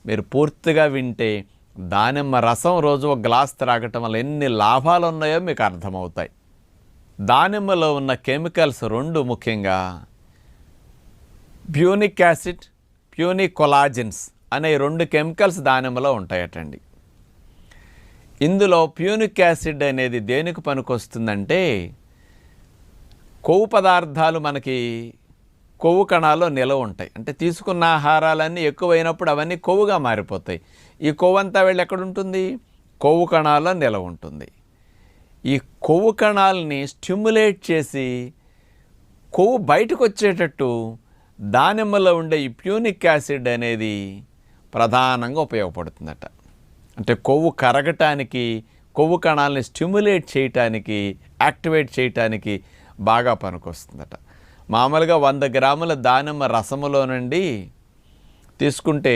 మీరు పూర్తిగా వింటే దానిమ్మ రసం రోజు ఒక గ్లాస్ త్రాగటం వల్ల ఎన్ని లాభాలు ఉన్నాయో మీకు అర్థమవుతాయి. దానిమ్మలో ఉన్న కెమికల్స్ 2 ముఖ్యంగా ప్యూనిక్ యాసిడ్, ప్యూనికొలాజిన్స్ అనే 2 కెమికల్స్ దానిమ్మలో ఉంటాయటండి. ఇందులో ప్యూనిక్ యాసిడ్ అనేది దేనికి పనికొస్తుందంటే, కొవ్వు పదార్థాలు మనకి కొవ్వు కణాల్లో నిలవ ఉంటాయి. అంటే తీసుకున్న ఆహారాలన్నీ ఎక్కువైనప్పుడు అవన్నీ కొవ్వుగా మారిపోతాయి. ఈ కొవ్వు అంతా వెళ్ళి ఎక్కడుంటుంది? కొవ్వు కణాల్లో నిలవ ఉంటుంది. ఈ కొవ్వు కణాలని స్టిమ్యులేట్ చేసి కొవ్వు బయటకు వచ్చేటట్టు దానిమ్మలో ఉండే ఈ ప్యూనిక్ యాసిడ్ అనేది ప్రధానంగా ఉపయోగపడుతుందట. అంటే కొవ్వు కరగటానికి, కొవ్వు కణాలని స్టిమ్యులేట్ చేయటానికి, యాక్టివేట్ చేయటానికి బాగా పనికొస్తుందట. మామూలుగా 100 గ్రాముల దానిమ్మ రసములో నుండి తీసుకుంటే